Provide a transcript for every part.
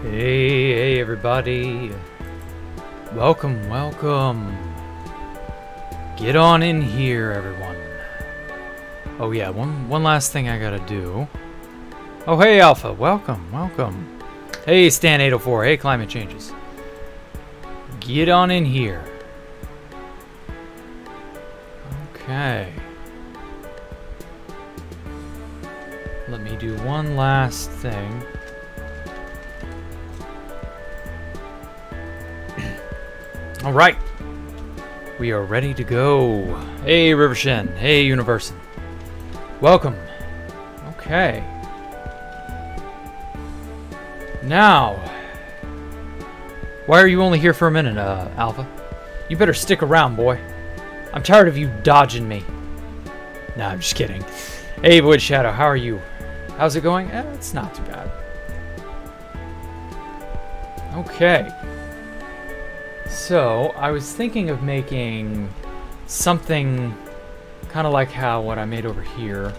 Hey everybody. Welcome, welcome. Get on in here, everyone. Oh yeah, one last thing I gotta do. Oh hey Alpha, welcome, welcome. Hey Stan 804, hey Climate Changes. Get on in here. Okay. Let me do one last thing. All right, we are ready to go. Hey Rivershen, hey Universin. Welcome. Okay. Now, why are you only here for a minute, Alpha? You better stick around, boy. I'm tired of you dodging me. Nah, I'm just kidding. Hey Void Shadow, how are you? How's it going? It's not too bad. Okay. So, I was thinking of making something kind of like what I made over here.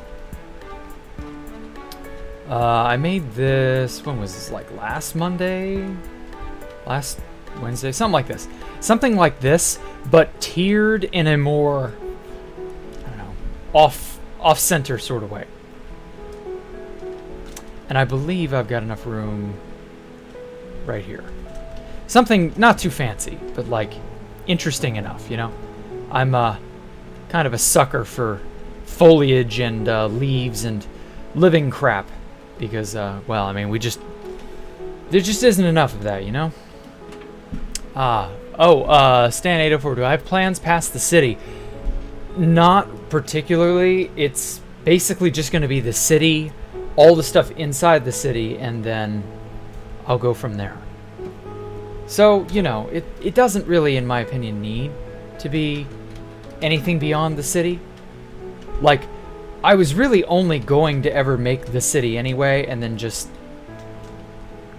I made this, when was this, like last Monday? Last Wednesday? Something like this. Something like this, but tiered in a more, I don't know, off-center sort of way. And I believe I've got enough room right here. Something not too fancy, but like interesting enough, you know? I'm kind of a sucker for foliage and leaves and living crap because, well, I mean, there just isn't enough of that, you know? Stan 804, do I have plans past the city? Not particularly. It's basically just going to be the city, all the stuff inside the city, and then I'll go from there. So, you know, it doesn't really, in my opinion, need to be anything beyond the city. Like, I was really only going to ever make the city anyway, and then just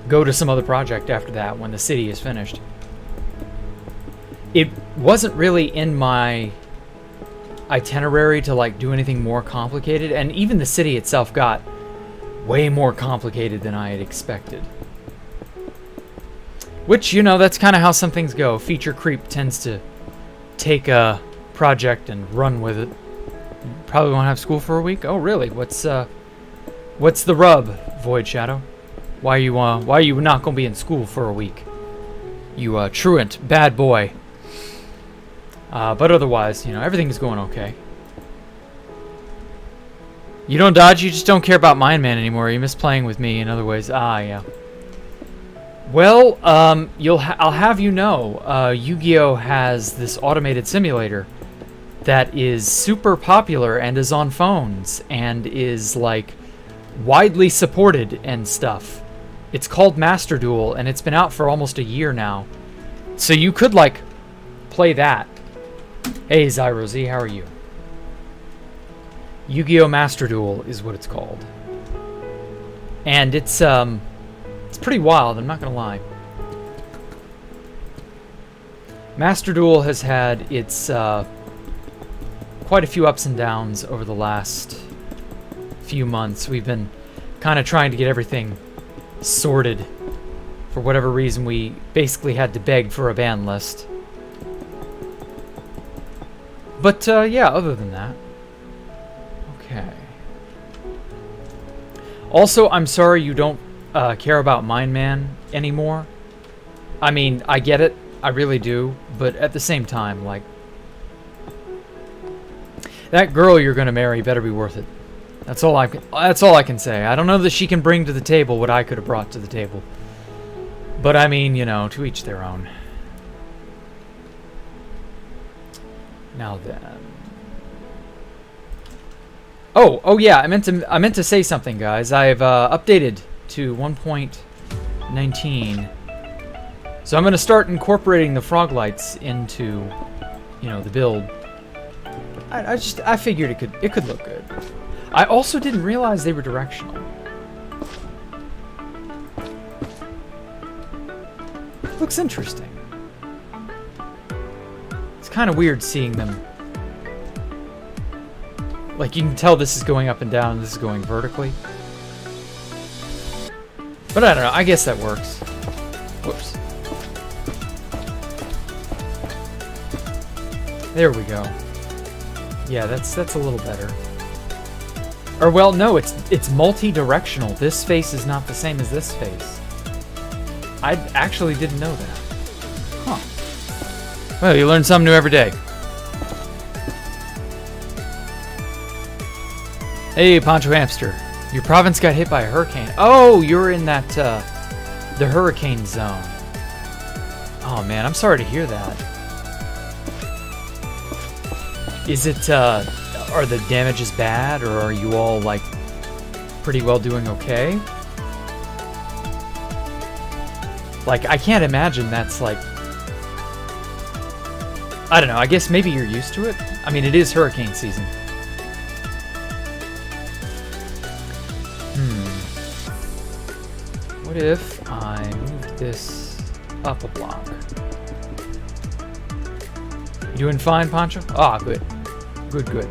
go to some other project after that when the city is finished. It wasn't really in my itinerary to, like, do anything more complicated, and even the city itself got way more complicated than I had expected. Which, you know, that's kind of how some things go. Feature creep tends to take a project and run with it. You probably won't have school for a week? Oh, really? What's the rub, Void Shadow? Why are you not going to be in school for a week? You, truant, bad boy. But otherwise, you know, everything's going okay. You don't dodge, you just don't care about Mind Man anymore. You miss playing with me in other ways. Ah, yeah. Well, I'll have you know, Yu-Gi-Oh! Has this automated simulator that is super popular and is on phones and is, like, widely supported and stuff. It's called Master Duel, and it's been out for almost a year now. So you could, like, play that. Hey, Zyro Z, how are you? Yu-Gi-Oh! Master Duel is what it's called. And it's pretty wild, I'm not gonna lie. Master Duel has had its quite a few ups and downs over the last few months. We've been kind of trying to get everything sorted. For whatever reason, we basically had to beg for a ban list. But yeah, other than that. Okay. Also, I'm sorry you don't care about Mind Man anymore. I mean, I get it, I really do, but at the same time, like, that girl you're gonna marry better be worth it. That's all I can say. I don't know that she can bring to the table what I could have brought to the table. But I mean, you know, to each their own. Now then. Oh yeah, I meant to say something, guys. I've updated to 1.19, so I'm going to start incorporating the frog lights into, you know, the build. I figured it could look good. I also didn't realize they were directional. Looks interesting. It's kind of weird seeing them. Like, you can tell this is going up and down, and this is going vertically. But I don't know, I guess that works. Whoops. There we go. Yeah, that's a little better. Or well, no, it's multi-directional. This face is not the same as this face. I actually didn't know that. Huh. Well, you learn something new every day. Hey, Poncho Hamster. Your province got hit by a hurricane. Oh, you're in that, the hurricane zone. Oh, man, I'm sorry to hear that. Is it, are the damages bad, or are you all, like, pretty well doing okay? Like, I can't imagine that's, like... I don't know, I guess maybe you're used to it? I mean, it is hurricane season. What if I move this up a block? You doing fine, Poncho? Ah, good. Good, good.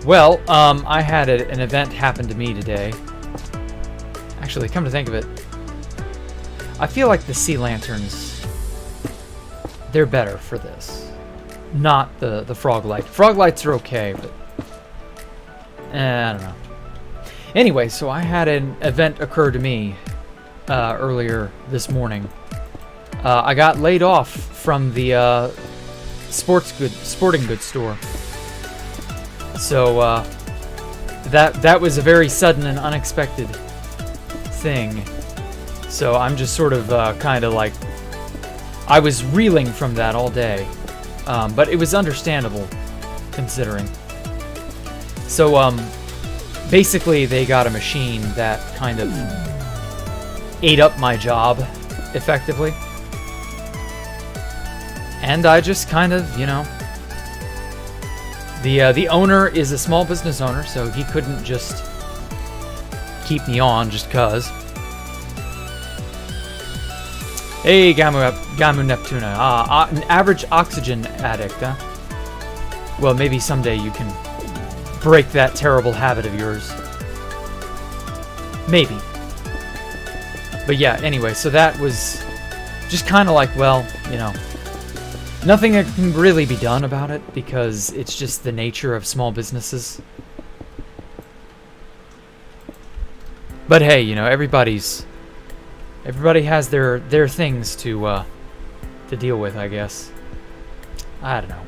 Well, I had an event happen to me today. Actually, come to think of it, I feel like the sea lanterns, they're better for this. Not the frog light. Frog lights are okay, but I don't know. Anyway, so I had an event occur to me earlier this morning. I got laid off from the sporting goods store. So that was a very sudden and unexpected thing. So I'm just sort of kind of like, I was reeling from that all day, but it was understandable considering. So basically they got a machine that kind of ate up my job effectively. And I just kind of, you know, the owner is a small business owner, so he couldn't just keep me on just cause. Hey, Gamu Neptuna. An average oxygen addict, huh? Well, maybe someday you can break that terrible habit of yours. Maybe. But yeah, anyway, so that was just kind of like, well, you know, nothing that can really be done about it because it's just the nature of small businesses. But hey, you know, everybody has their things to deal with, I guess. I don't know.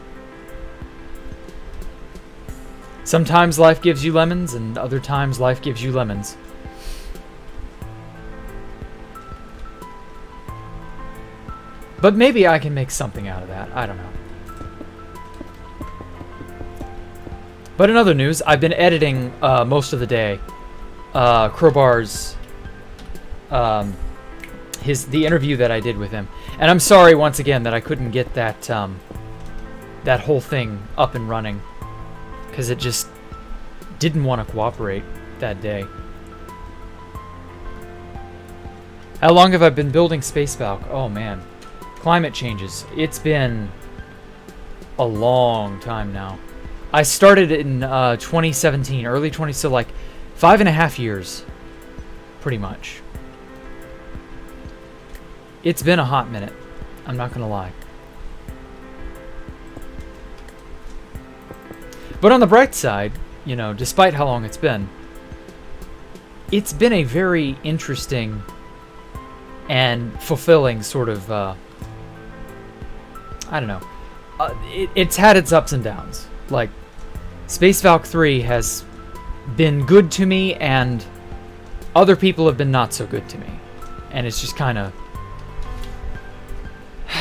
Sometimes life gives you lemons, and other times life gives you lemons. But maybe I can make something out of that. I don't know. But in other news, I've been editing most of the day. Crowbar's the interview that I did with him, and I'm sorry once again that I couldn't get that that whole thing up and running because it just didn't want to cooperate that day. How long have I been building Space Valk? Oh man. Climate changes. It's been a long time now. I started in 2017, early 20, so like 5.5 years, pretty much. It's been a hot minute. I'm not gonna lie. But on the bright side, you know, despite how long it's been a very interesting and fulfilling sort of I don't know. It's had its ups and downs. Like, Space Valk 3 has been good to me, and other people have been not so good to me. And it's just kind of...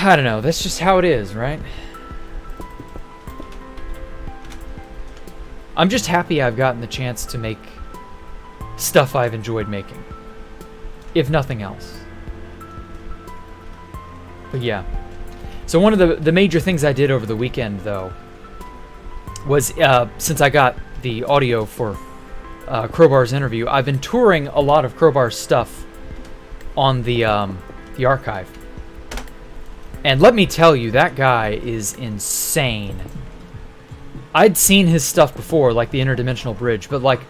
I don't know. That's just how it is, right? I'm just happy I've gotten the chance to make stuff I've enjoyed making. If nothing else. But yeah. So one of the major things I did over the weekend, though, was since I got the audio for Crowbar's interview, I've been touring a lot of Crowbar's stuff on the archive. And let me tell you, that guy is insane. I'd seen his stuff before, like the Interdimensional Bridge, but like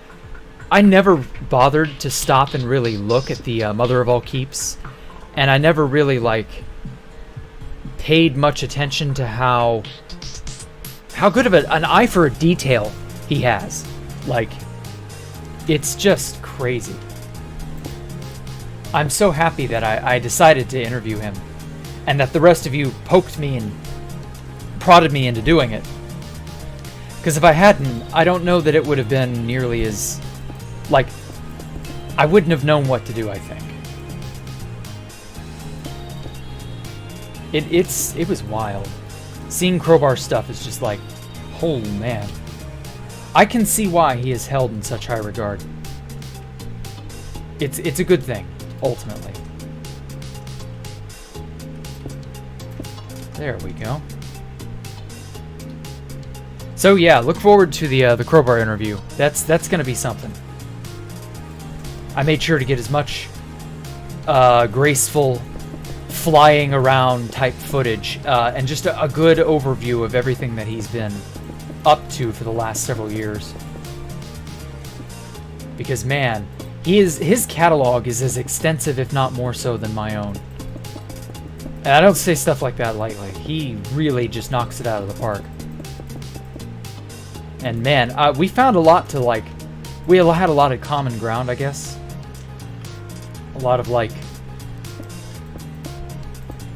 I never bothered to stop and really look at the Mother of All Keeps and I never really, like, paid much attention to how good of an eye for a detail he has. Like, it's just crazy. I'm so happy that I decided to interview him, and that the rest of you poked me and prodded me into doing it. Because if I hadn't, I don't know that it would have been nearly as... like, I wouldn't have known what to do, I think. It was wild. Seeing Crowbar stuff is just like, oh man. I can see why he is held in such high regard. It's a good thing, ultimately. There we go. So yeah, look forward to the Crowbar interview. That's gonna be something. I made sure to get as much graceful flying around type footage and just a good overview of everything that he's been up to for the last several years. Because man, his catalog is as extensive, if not more so, than my own. And I don't say stuff like that lightly. He really just knocks it out of the park. And man, we found a lot to like. We had a lot of common ground, I guess. A lot of like,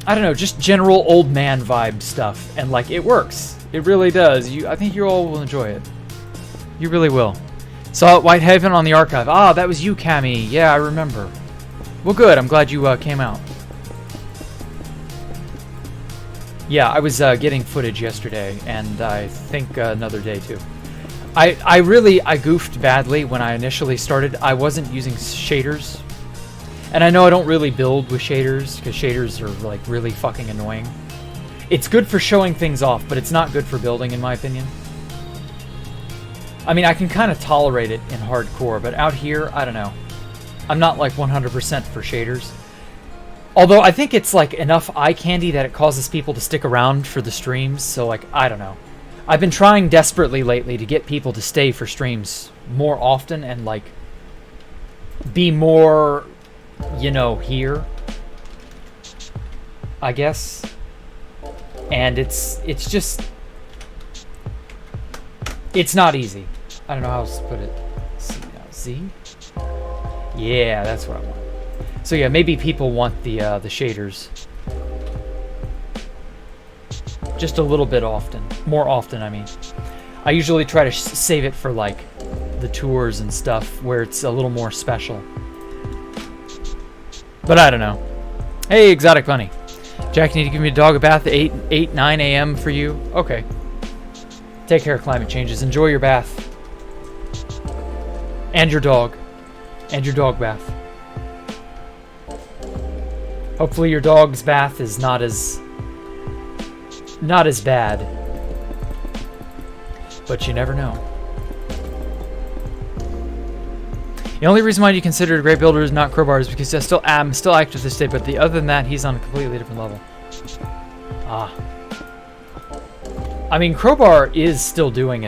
I don't know, just general old man vibe stuff, and like it works. It really does. I think you all will enjoy it. You really will. Saw it Whitehaven on the archive. Ah, that was you, Cammy. Yeah, I remember. Well, good. I'm glad you came out. Yeah, I was getting footage yesterday, and I think another day too. I goofed badly when I initially started. I wasn't using shaders. And I know I don't really build with shaders, because shaders are like really fucking annoying. It's good for showing things off, but it's not good for building, in my opinion. I mean, I can kind of tolerate it in hardcore, but out here, I don't know. I'm not like 100% for shaders. Although I think it's like enough eye candy that it causes people to stick around for the streams, so like, I don't know. I've been trying desperately lately to get people to stay for streams more often and like be more, you know, here, I guess. And it's just, it's not easy. I don't know how else to put it. See now, Z? Yeah, that's what I want. So yeah, maybe people want the shaders just a little bit often. More often, I mean. I usually try to save it for like the tours and stuff where it's a little more special. But I don't know. Hey, Exotic Bunny. Jack, you need to give me a dog a bath at 9 a.m. for you? Okay. Take care of climate changes. Enjoy your bath. And your dog. And your dog bath. Hopefully your dog's bath is not as bad. But you never know. The only reason why you consider a great builder is not Crowbar is because I'm still active this day, but other than that, he's on a completely different level. Ah. I mean, Crowbar is still doing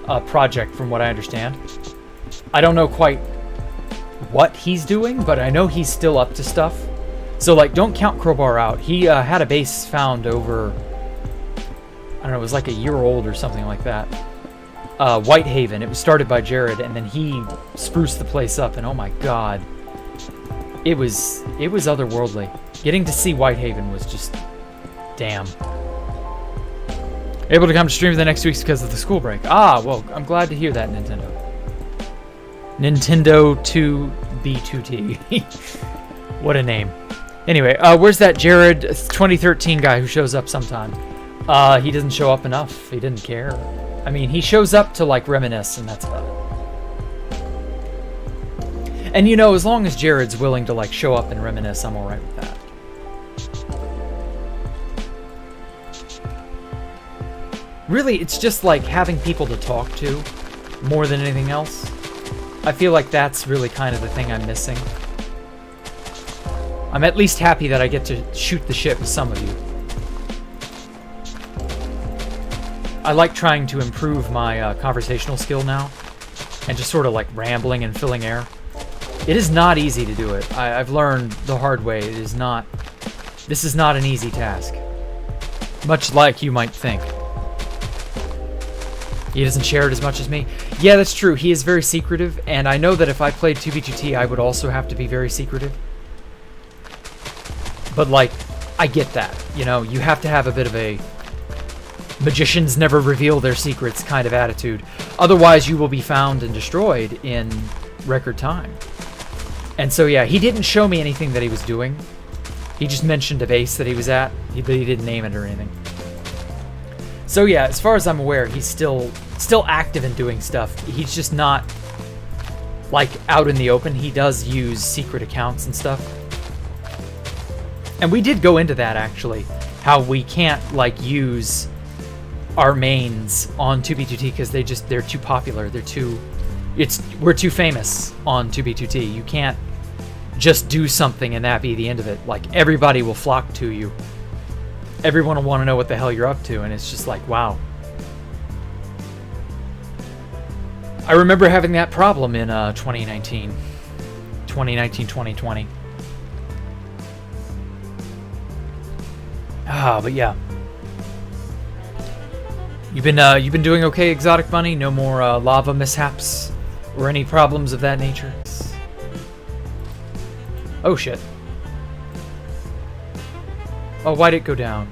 a project from what I understand. I don't know quite what he's doing, but I know he's still up to stuff. So, like, don't count Crowbar out. He had a base found over, I don't know, it was like a year old or something like that. Whitehaven. It was started by Jared, and then he spruced the place up, and oh my god. It was otherworldly. Getting to see Whitehaven was just, damn. Able to come to stream for the next 2 weeks because of the school break. Ah, well, I'm glad to hear that, Nintendo. Nintendo 2B2T. What a name. Anyway, where's that Jared 2013 guy who shows up sometime? He doesn't show up enough. He didn't care. I mean, he shows up to, like, reminisce, and that's about it. And, you know, as long as Jared's willing to, like, show up and reminisce, I'm alright with that. Really, it's just, like, having people to talk to more than anything else. I feel like that's really kind of the thing I'm missing. I'm at least happy that I get to shoot the shit with some of you. I like trying to improve my conversational skill now, and just sort of like rambling and filling air. It is not easy to do it. I've learned the hard way. It is not... This is not an easy task. Much like you might think. He doesn't share it as much as me. Yeah, that's true. He is very secretive, and I know that if I played 2B2T, I would also have to be very secretive. But, like, I get that. You know, you have to have a bit of a magicians never reveal their secrets kind of attitude. Otherwise, you will be found and destroyed in record time. And so, yeah, he didn't show me anything that he was doing. He just mentioned a base that he was at, but he didn't name it or anything. So, yeah, as far as I'm aware, he's still active in doing stuff. He's just not, like, out in the open. He does use secret accounts and stuff. And we did go into that, actually. How we can't, like, use our mains on 2B2T because they're too popular. We're too famous on 2B2T. You can't just do something and that be the end of it. Like, everybody will flock to you. Everyone will want to know what the hell you're up to, and it's just like, wow. I remember having that problem in 2019, 2020. But yeah. You've been doing okay, Exotic Bunny? No more lava mishaps or any problems of that nature? Oh shit. Oh, why'd it go down?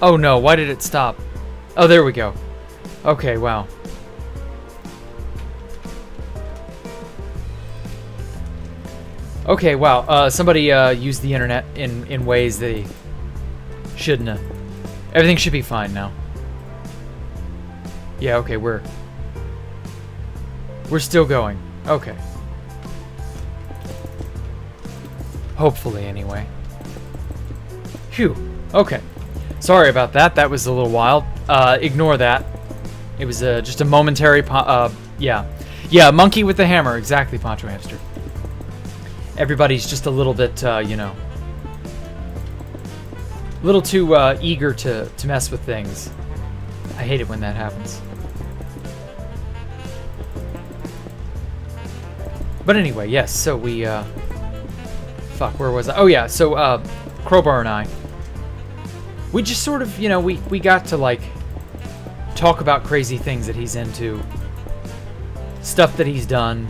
Oh no, why did it stop? Oh, there we go. Okay, wow. Okay, wow. Somebody used the internet in ways they shouldn't have. Everything should be fine now. Yeah, okay, we're still going. Okay. Hopefully, anyway. Phew. Okay. Sorry about that. That was a little wild. Ignore that. It was just a momentary... yeah. Yeah, monkey with the hammer. Exactly, Poncho Hamster. Everybody's just a little bit, you know... a little too eager to mess with things. I hate it when that happens. But anyway, yes, so we... fuck, where was I? Oh yeah, so Crowbar and I... we just sort of, you know, we got to, like, talk about crazy things that he's into. Stuff that he's done.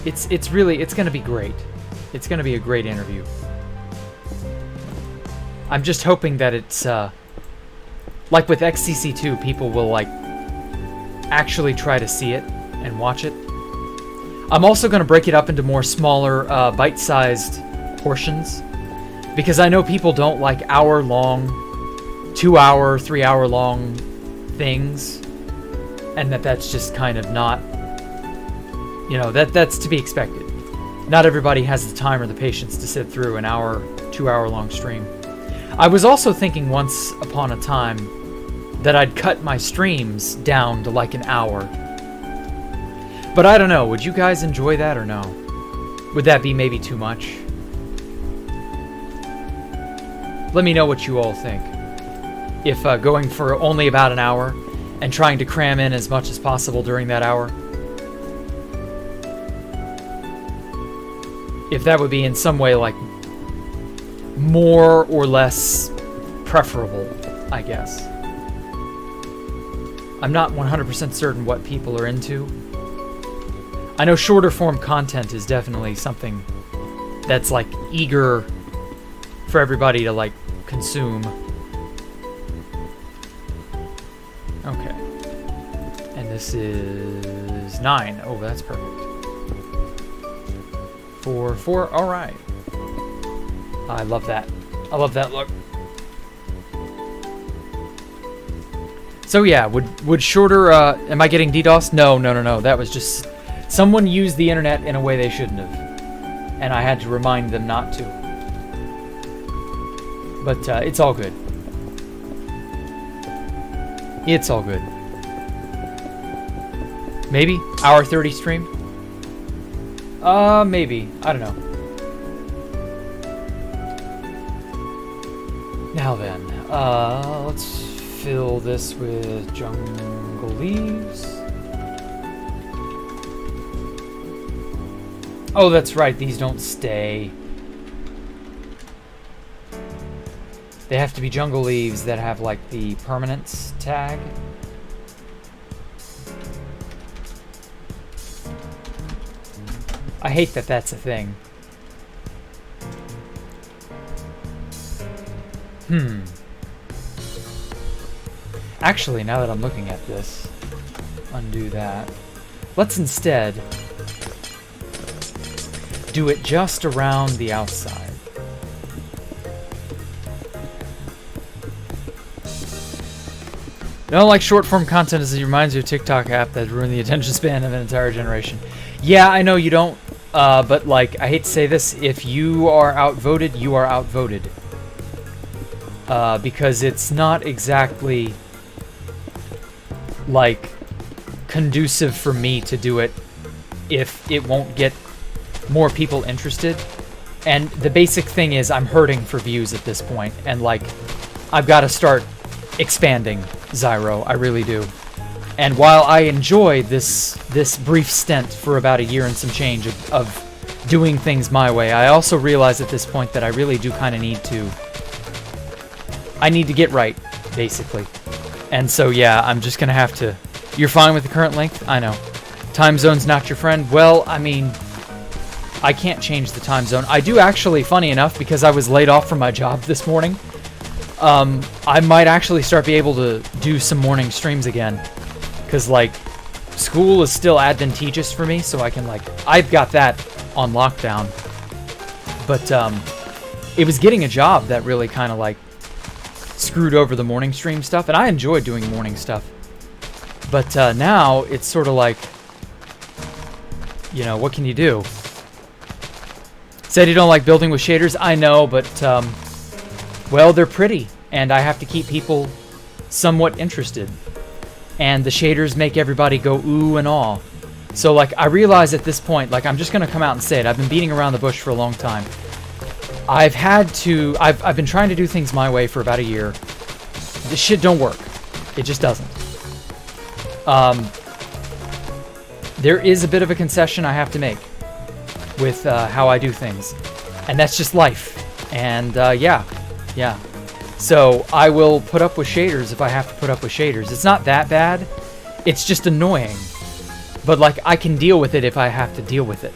It's really, it's gonna be great. It's gonna be a great interview. I'm just hoping that it's, like with XCC2, people will, like, actually try to see it and watch it. I'm also gonna break it up into more smaller, bite-sized portions. Because I know people don't like hour-long, 2-hour, 3-hour-long things, and that's just kind of not, you know, that's to be expected. Not everybody has the time or the patience to sit through an hour, 2-hour-long stream. I was also thinking once upon a time that I'd cut my streams down to like an hour. But I don't know, would you guys enjoy that or no? Would that be maybe too much? Let me know what you all think. If going for only about an hour and trying to cram in as much as possible during that hour. If that would be in some way like more or less preferable, I guess. I'm not 100% certain what people are into. I know shorter form content is definitely something that's like eager for everybody to like consume. Okay. And this is 9. Oh, that's perfect. 4. All right. I love that. I love that look. So yeah, would shorter, am I getting DDoS? No. That was just, someone used the internet in a way they shouldn't have. And I had to remind them not to. But it's all good. It's all good. Maybe? Hour 30 stream? Maybe. I don't know. Now then, let's fill this with jungle leaves. Oh, that's right, these don't stay. They have to be jungle leaves that have, like, the permanence tag. I hate that that's a thing. Actually, now that I'm looking at this, undo that. Let's instead do it just around the outside. I don't like short-form content as it reminds you of TikTok app that ruined the attention span of an entire generation. Yeah, I know you don't, but like, I hate to say this, if you are outvoted, you are outvoted. Because it's not exactly, like, conducive for me to do it if it won't get more people interested. And the basic thing is I'm hurting for views at this point, and like, I've got to start expanding Zyro. I really do. And while I enjoy this brief stint for about a year and some change of doing things my way, I also realize at this point that I really do kind of need to get right, basically. And so yeah, I'm just gonna have to... You're fine with the current length? I know. Time zone's not your friend? Well, I mean, I can't change the time zone. I do actually, funny enough, because I was laid off from my job this morning, I might actually start be able to do some morning streams again. Because, like, school is still advantageous for me, so I can, like... I've got that on lockdown. But, it was getting a job that really kind of, like, screwed over the morning stream stuff, and I enjoy doing morning stuff. But, now, it's sort of like... You know, what can you do? Said you don't like building with shaders? I know, but, well, they're pretty, and I have to keep people somewhat interested. And the shaders make everybody go ooh and aw. So, like, I realize at this point, like, I'm just gonna come out and say it. I've been beating around the bush for a long time. I've been trying to do things my way for about a year. This shit don't work. It just doesn't. There is a bit of a concession I have to make with how I do things. And that's just life. And, yeah. So, I will put up with shaders if I have to put up with shaders. It's not that bad. It's just annoying. But, like, I can deal with it if I have to deal with it.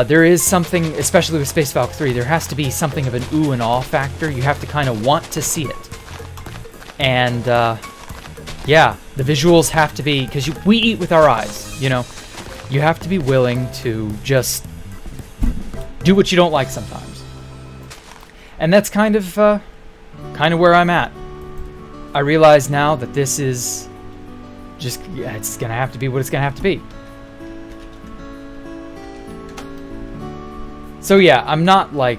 There is something, especially with Space Valk 3, there has to be something of an ooh and awe factor. You have to kind of want to see it. And, yeah, the visuals have to be... Because we eat with our eyes, you know? You have to be willing to just do what you don't like sometimes. And that's kind of where I'm at. I realize now that this is just, it's gonna have to be what it's gonna have to be. So yeah, I'm not like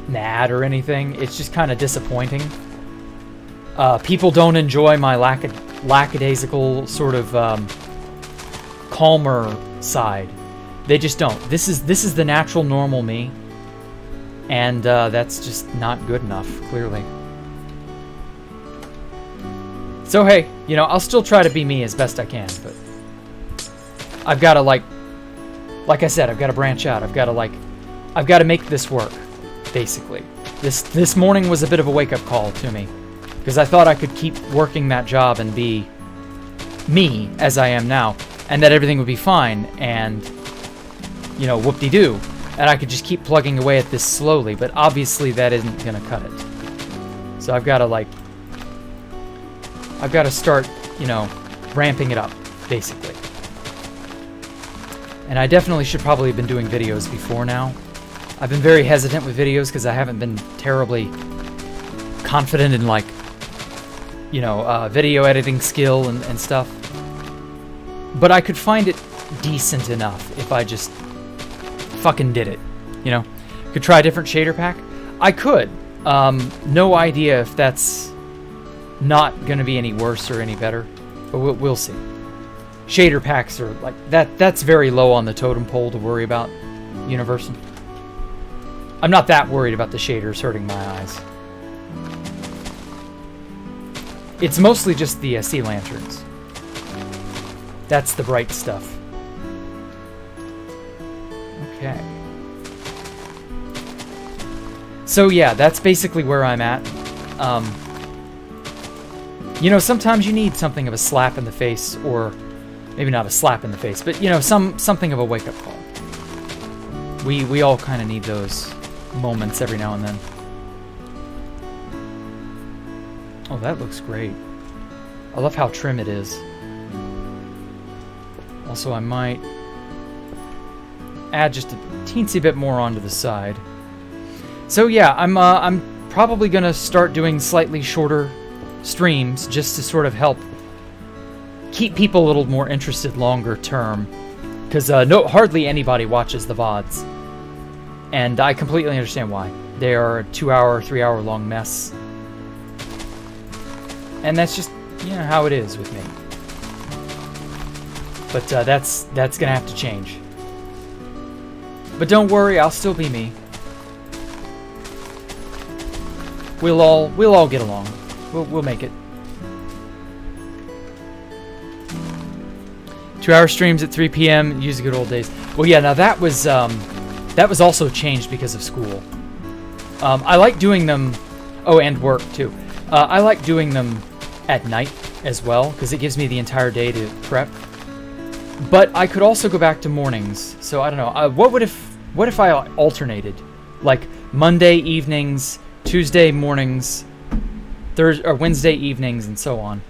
mad or anything. It's just kind of disappointing. People don't enjoy my lackadaisical sort of calmer side. They just don't. This is the natural, normal me. And that's just not good enough, clearly. So hey, you know, I'll still try to be me as best I can, but I've got to, like I said, I've got to branch out. I've got to make this work, basically. This morning was a bit of a wake-up call to me, because I thought I could keep working that job and be me as I am now, and that everything would be fine, and, you know, whoop-de-doo. And I could just keep plugging away at this slowly, but obviously that isn't gonna cut it. So I've got to start, you know, ramping it up, basically. And I definitely should probably have been doing videos before now. I've been very hesitant with videos because I haven't been terribly confident in, like, you know, video editing skill and stuff. But I could find it decent enough if I just fucking did it, you know? Could try a different shader pack? I could. No idea if that's not gonna be any worse or any better, but we'll see. shader packs are like that's very low on the totem pole to worry about Universal. I'm not that worried about the shaders hurting my eyes. It's mostly just the sea lanterns. That's the bright stuff. Okay. So yeah, that's basically where I'm at. You know, sometimes you need something of a slap in the face, or maybe not a slap in the face, but you know, something of a wake-up call. We all kind of need those moments every now and then. Oh, that looks great. I love how trim it is. Also, I might add just a teensy bit more onto the side. So yeah, I'm probably gonna start doing slightly shorter streams just to sort of help keep people a little more interested longer term, because hardly anybody watches the VODs, and I completely understand why. They are a 2-hour, 3-hour long mess, and that's just, you know, how it is with me. But that's gonna have to change. But don't worry, I'll still be me. We'll all get along. We'll make it. 2-hour streams at 3 p.m. Use the good old days. Well, yeah. Now that was also changed because of school. I like doing them. Oh, and work too. I like doing them at night as well because it gives me the entire day to prep. But I could also go back to mornings. So I don't know. What if I alternated, like Monday evenings, Tuesday mornings, Thursday or Wednesday evenings, and so on.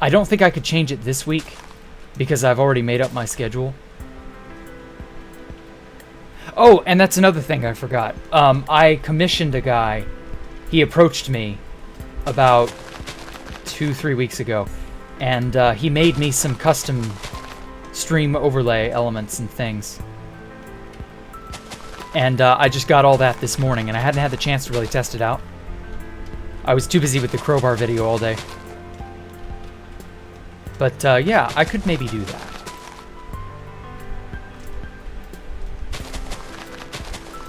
I don't think I could change it this week because I've already made up my schedule. Oh, and that's another thing I forgot. I commissioned a guy. He approached me about 2-3 weeks ago, and he made me some custom stream overlay elements and things. And I just got all that this morning, and I hadn't had the chance to really test it out. I was too busy with the Crowbar video all day. But yeah, I could maybe do that.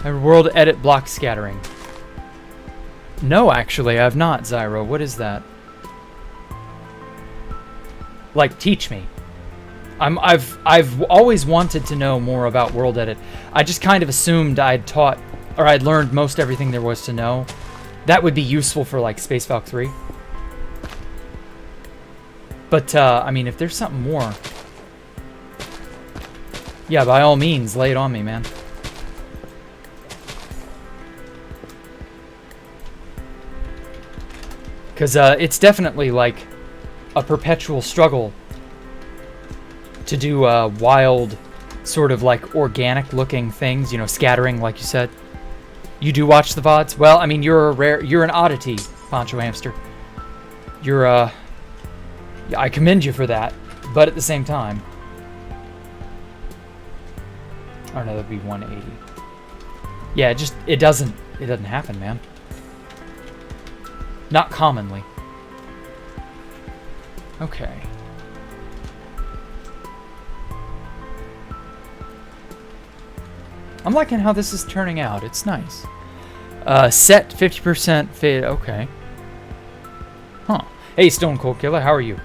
A world edit block scattering. No, actually, I've not, Zyro. What is that? Like, teach me. I've always wanted to know more about world edit. I just kind of assumed I'd taught, or I'd learned most everything there was to know. That would be useful for like Space Valk 3. But I mean, if there's something more, yeah, by all means, lay it on me, man. Because it's definitely like a perpetual struggle to do wild, sort of like organic looking things, you know, scattering, like you said. You do watch the VODs? Well, I mean, you're an oddity, Poncho Hamster. You're I commend you for that, but at the same time, oh no, that'd be 180. Yeah, it doesn't happen, man. Not commonly. Okay. I'm liking how this is turning out. It's nice. Set 50% fade. Okay. Huh. Hey, Stone Cold Killer, how are you?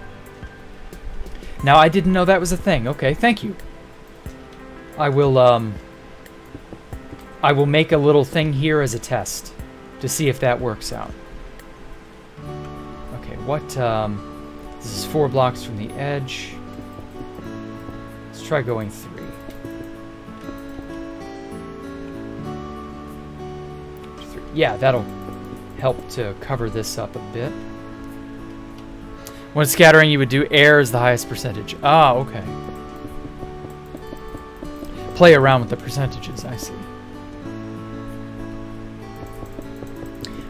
Now, I didn't know that was a thing. Okay, thank you. I will make a little thing here as a test to see if that works out. Okay, what, this is 4 blocks from the edge. Let's try going 3. Yeah, that'll help to cover this up a bit. When scattering, you would do air as the highest percentage. Ah, okay. Play around with the percentages, I see.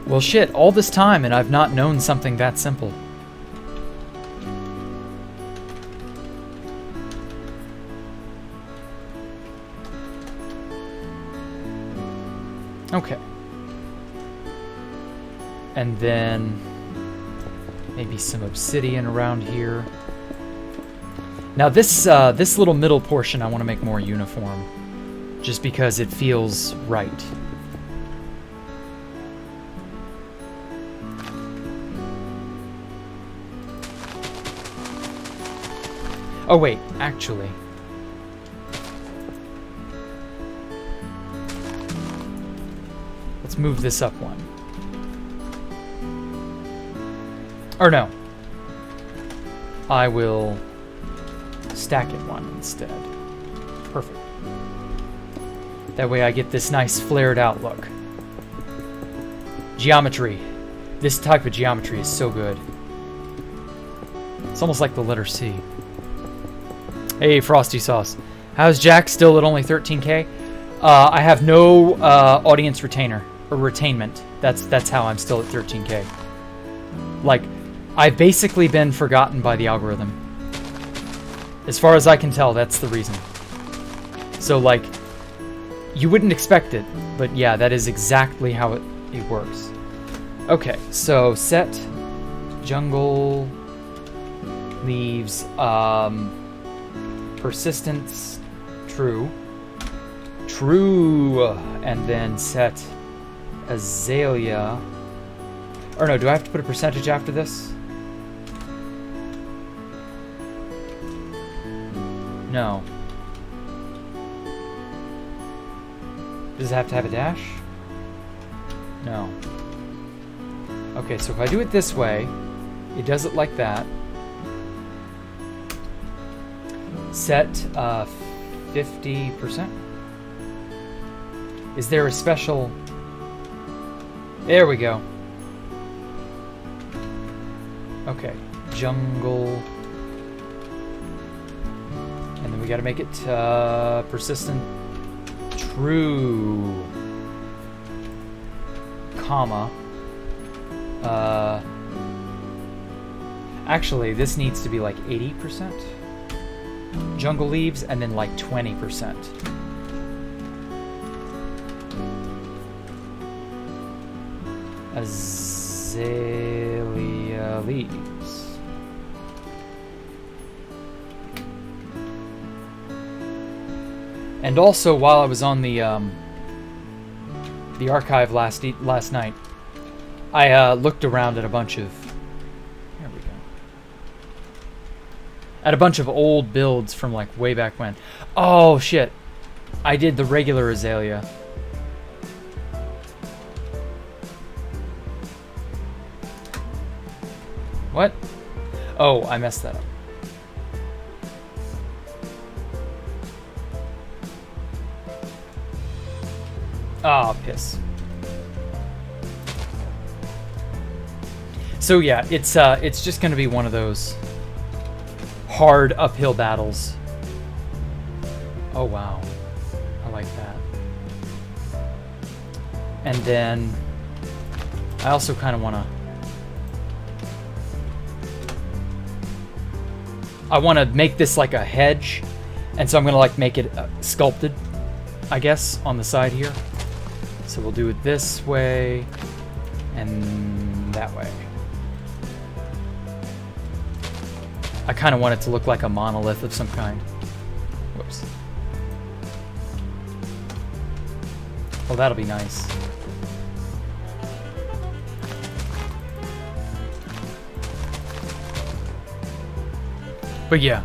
Well, shit, all this time and I've not known something that simple. Okay. And then maybe some obsidian around here. Now this little middle portion I want to make more uniform, just because it feels right. Oh wait, actually. Let's move this up one. Or no. I will stack it one instead. Perfect. That way I get this nice flared out look. Geometry. This type of geometry is so good. It's almost like the letter C. Hey, Frosty Sauce. How's Jack still at only 13K? I have no audience retainer or retainment. That's how I'm still at 13K. Like, I've basically been forgotten by the algorithm. As far as I can tell, that's the reason. So, like, you wouldn't expect it, but yeah, that is exactly how it works. Okay, so set jungle leaves persistence true, and then set azalea. Or no, do I have to put a percentage after this? No. Does it have to have a dash? No. Okay, so if I do it this way, it does it like that. Set 50%. Is there a special... There we go. Okay, jungle. And then we gotta make it persistent true, comma. Actually, this needs to be like 80%. Jungle leaves, and then like 20%. Azalea leaves. And also, while I was on the archive last night, I looked around at a bunch of... There we go. At a bunch of old builds from like way back when. Oh shit! I did the regular azalea. What? Oh, I messed that up. Ah, piss. So yeah, it's just gonna be one of those hard uphill battles. Oh wow, I like that. And then I also kind of want to make this like a hedge, and so I'm gonna like make it sculpted, I guess, on the side here. So we'll do it this way and that way. I kind of want it to look like a monolith of some kind. Whoops. Well, that'll be nice. But yeah,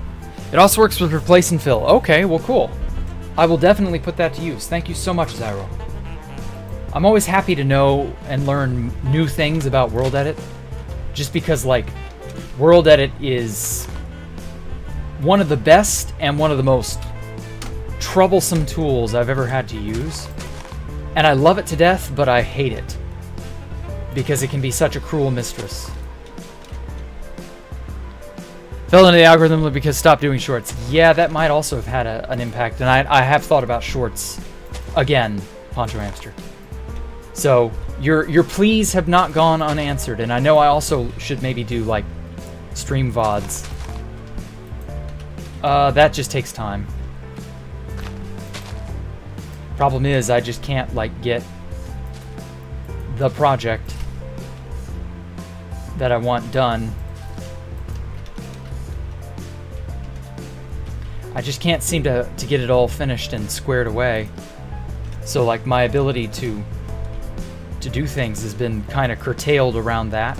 it also works with replace and fill. Okay, well, cool. I will definitely put that to use. Thank you so much, Zyro. I'm always happy to know and learn new things about World Edit, just because, like, World Edit is one of the best and one of the most troublesome tools I've ever had to use. And I love it to death, but I hate it, because it can be such a cruel mistress. Fell into the algorithm because stopped doing shorts. Yeah, that might also have had an impact, and I have thought about shorts again, Poncho Hamster. So your pleas have not gone unanswered, and I know I also should maybe do like stream VODs. That just takes time. Problem is, I just can't like get the project that I want done I just can't seem to get it all finished and squared away. So like my ability to do things has been kind of curtailed around that.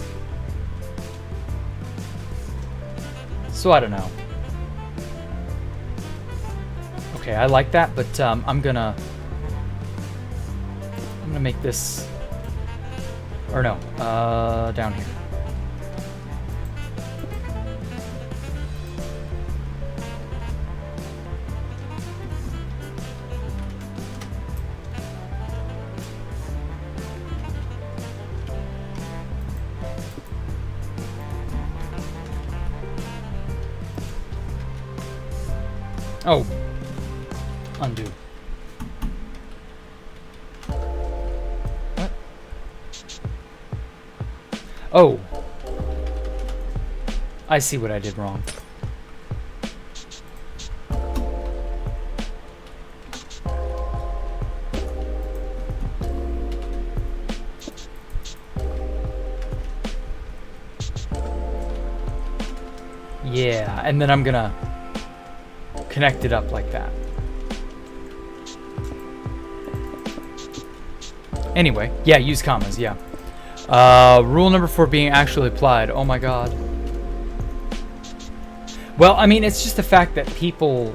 So I don't know. Okay, I like that, but I'm gonna make this, or no, down here. Oh, undo. What? Oh, I see what I did wrong. Yeah, and then I'm gonna connect it up like that. Anyway, yeah, use commas, yeah. Rule number 4 being actually applied. Oh my god. Well, I mean, it's just the fact that people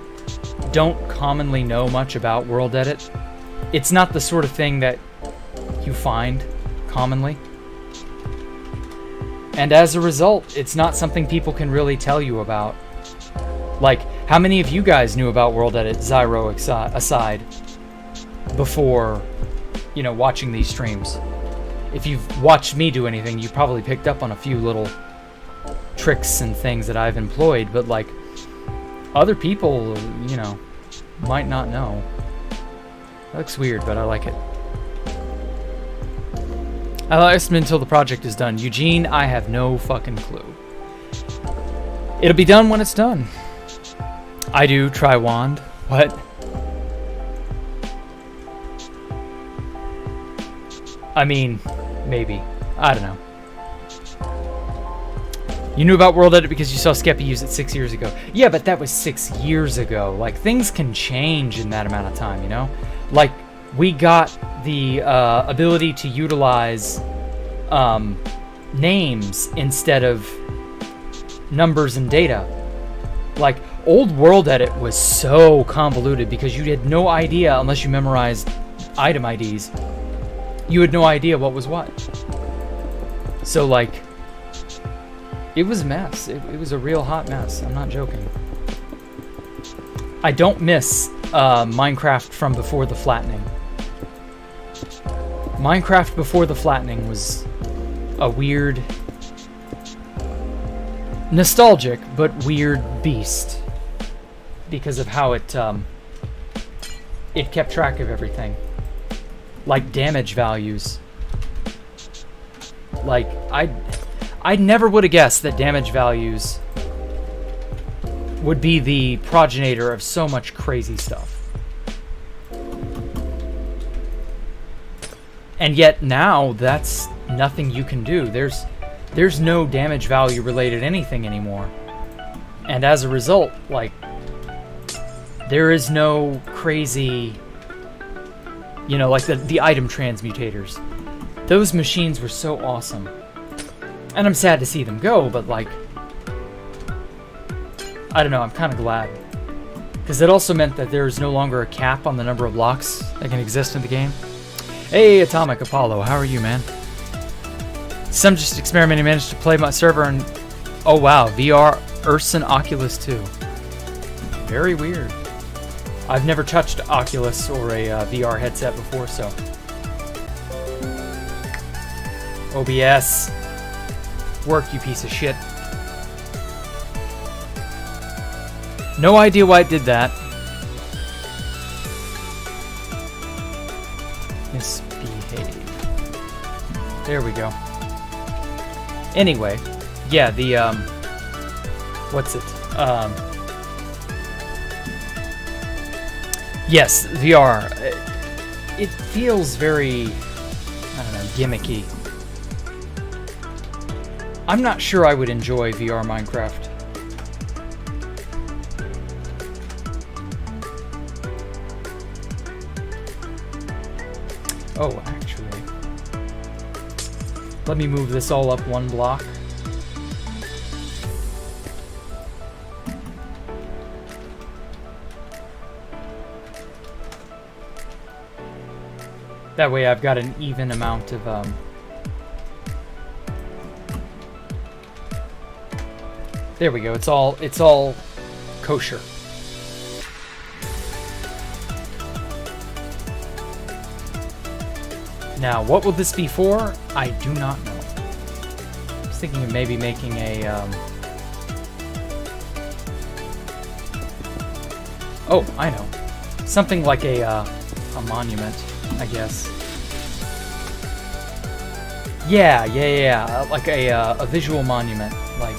don't commonly know much about World Edit. It's not the sort of thing that you find commonly. And as a result, it's not something people can really tell you about. Like, how many of you guys knew about World Edit, Zyro aside, before, you know, watching these streams? If you've watched me do anything, you probably picked up on a few little tricks and things that I've employed, but like, other people, you know, might not know. That looks weird, but I like it. I'll estimate until the project is done. Eugene, I have no fucking clue. It'll be done when it's done. I do try wand. What? I mean, maybe. I don't know. You knew about World Edit because you saw Skeppy use it 6 years ago. Yeah, but that was 6 years ago. Like, things can change in that amount of time, you know? Like, we got the ability to utilize names instead of numbers and data. Like, old World Edit was so convoluted because you had no idea, unless you memorized item IDs, you had no idea what was what. So, like, it was a mess. It was a real hot mess. I'm not joking. I don't miss Minecraft from before the flattening. Minecraft before the flattening was a weird, nostalgic, but weird beast because of how it kept track of everything. Like damage values. Like, I never would have guessed that damage values would be the progenitor of so much crazy stuff. And yet now that's nothing you can do. There's no damage value related anything anymore. And as a result, like, there is no crazy, you know, like the item transmutators. Those machines were so awesome. And I'm sad to see them go, but like, I don't know, I'm kind of glad. Because it also meant that there's no longer a cap on the number of locks that can exist in the game. Hey, Atomic Apollo, how are you, man? Some just experimenting managed to play my server and... Oh, wow, VR, Urson Oculus 2. Very weird. I've never touched Oculus or a VR headset before, so... OBS. Work, you piece of shit. No idea why it did that. Misbehave. There we go. Anyway, yeah, the what's it? Yes, VR. It feels very, I don't know, gimmicky. I'm not sure I would enjoy VR Minecraft. Oh, actually. Let me move this all up one block. That way I've got an even amount of, there we go, it's all kosher. Now, what will this be for? I do not know. I was thinking of maybe making a, oh, I know. Something like a monument, I guess. Yeah. Like a visual monument. Like,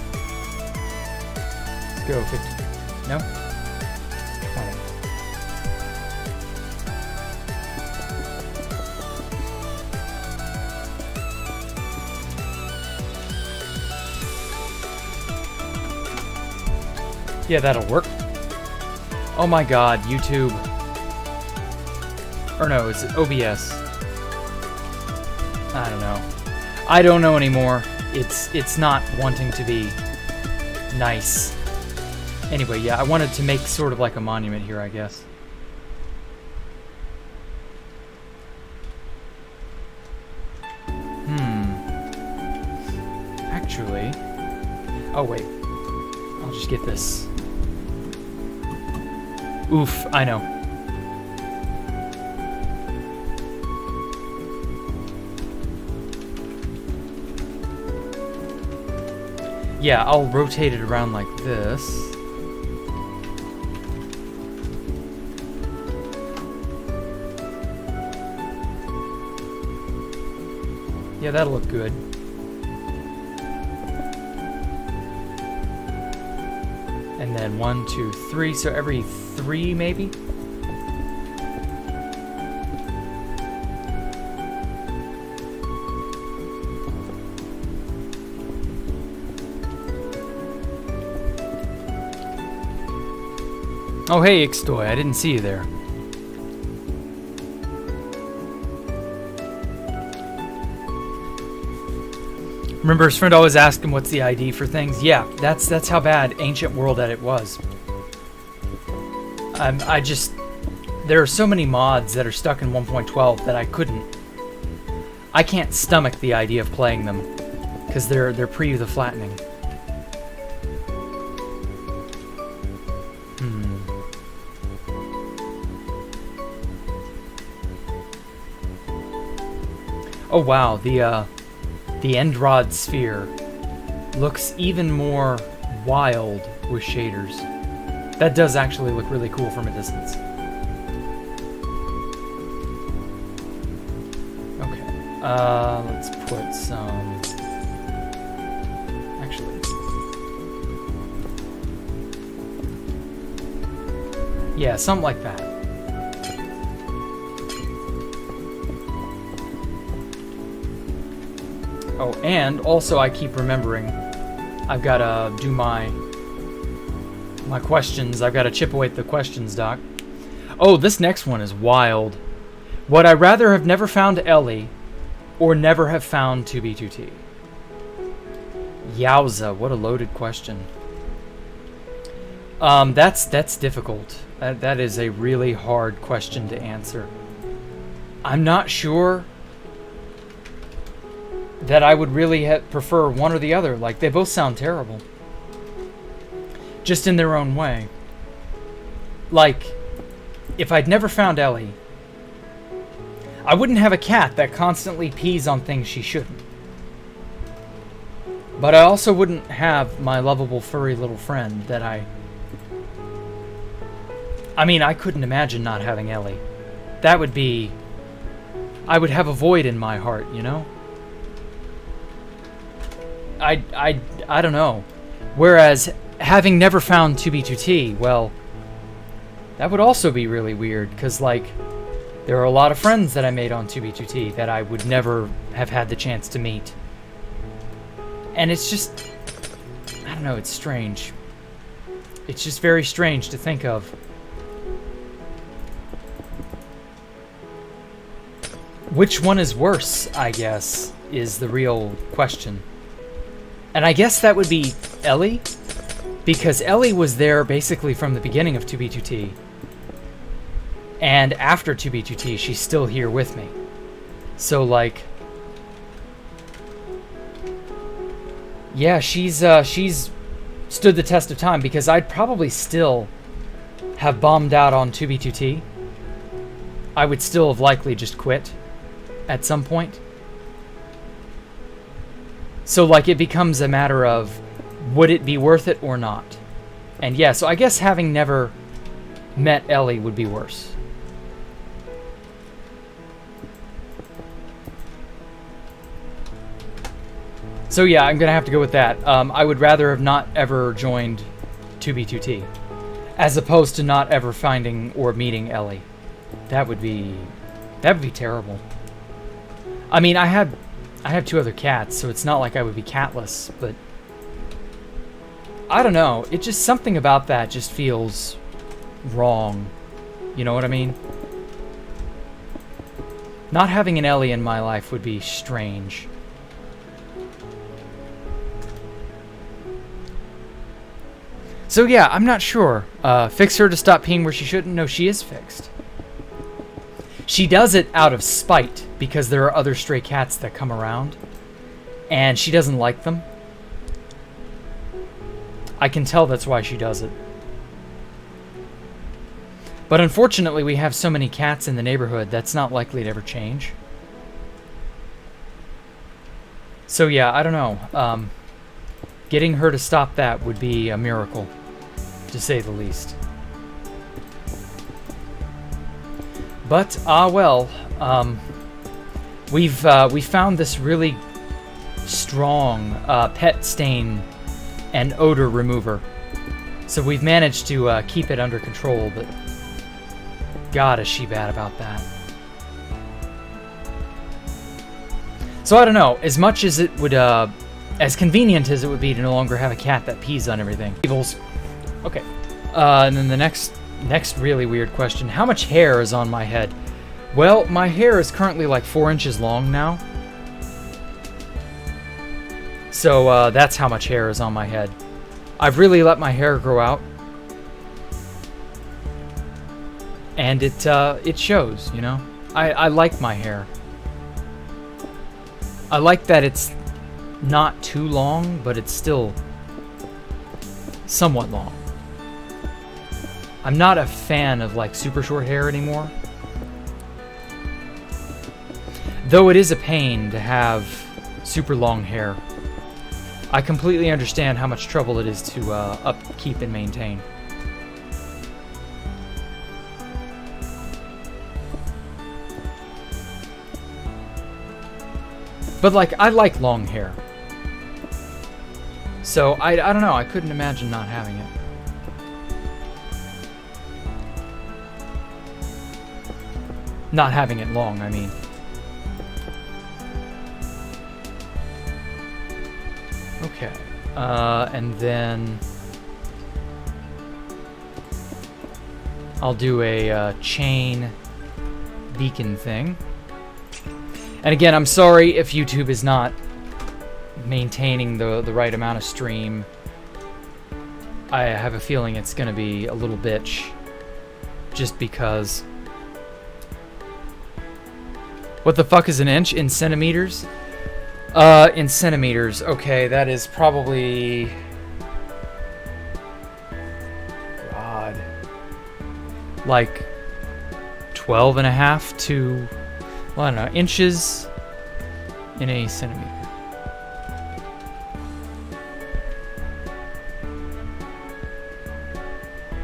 let's go 50. No? 20. Yeah, that'll work. Oh my god, YouTube. Or no, is it OBS? I don't know. I don't know anymore. It's not wanting to be nice. Anyway, yeah, I wanted to make sort of like a monument here, I guess. Actually... Oh, wait. I'll just get this. Oof, I know. Yeah, I'll rotate it around like this. Yeah, that'll look good. And then 1, 2, 3, so every 3 maybe? Oh, hey, Ixtoy, I didn't see you there. Remember, his friend always asked him what's the ID for things? Yeah, that's how bad Ancient World Edit was. There are so many mods that are stuck in 1.12 that I can't stomach the idea of playing them, because they're pre the flattening. Oh wow, the end rod sphere looks even more wild with shaders. That does actually look really cool from a distance. Okay, let's put some... Actually... Yeah, something like that. Oh, and also I keep remembering I've got to do my questions. I've got to chip away at the questions doc. Oh, this next one is wild. Would I rather have never found Ellie or never have found 2B2T? Yowza, what a loaded question. That's difficult. That is a really hard question to answer. I'm not sure that I would really prefer one or the other. Like, they both sound terrible. Just in their own way. Like, if I'd never found Ellie, I wouldn't have a cat that constantly pees on things she shouldn't. But I also wouldn't have my lovable furry little friend that I mean, I couldn't imagine not having Ellie. That would be... I would have a void in my heart, you know? I don't know. Whereas having never found 2B2T, well, that would also be really weird, because, like, there are a lot of friends that I made on 2B2T that I would never have had the chance to meet. And it's just, I don't know, it's strange. It's just very strange to think of. Which one is worse, I guess, is the real question. And I guess that would be Ellie, because Ellie was there basically from the beginning of 2B2T. And after 2B2T, she's still here with me. So, like... yeah, she's stood the test of time, because I'd probably still have bombed out on 2B2T. I would still have likely just quit at some point. So, like, it becomes a matter of, would it be worth it or not? And yeah, so I guess having never met Ellie would be worse. So yeah, I'm gonna have to go with that. I would rather have not ever joined 2B2T, as opposed to not ever finding or meeting Ellie. That would be terrible. I mean, I have 2 other cats, so it's not like I would be catless, but I don't know. It just, something about that just feels wrong. You know what I mean? Not having an Ellie in my life would be strange. So yeah, I'm not sure. Fix her to stop peeing where she shouldn't? No, she is fixed. She does it out of spite, because there are other stray cats that come around, and she doesn't like them. I can tell that's why she does it. But unfortunately, we have so many cats in the neighborhood, that's not likely to ever change. So yeah, I don't know. Getting her to stop that would be a miracle, to say the least. But, well, we found this really strong pet stain and odor remover. So we've managed to keep it under control, but God, is she bad about that. So I don't know, as much as it would, as convenient as it would be to no longer have a cat that pees on everything. Evils. Okay. And then the next really weird question. How much hair is on my head? Well, my hair is currently like 4 inches long now. So that's how much hair is on my head. I've really let my hair grow out. And it shows, you know? I like my hair. I like that it's not too long, but it's still somewhat long. I'm not a fan of like super short hair anymore. Though it is a pain to have super long hair. I completely understand how much trouble it is to upkeep and maintain. But like, I like long hair. So I don't know, I couldn't imagine not having it. Not having it long, I mean. Okay. And then I'll do a chain beacon thing. And again, I'm sorry if YouTube is not maintaining the right amount of stream. I have a feeling it's going to be a little bitch. Just because... What the fuck is an inch? In centimeters? In centimeters. Okay, that is probably... God. Like 12 and a half to... Well, I don't know. Inches in a centimeter.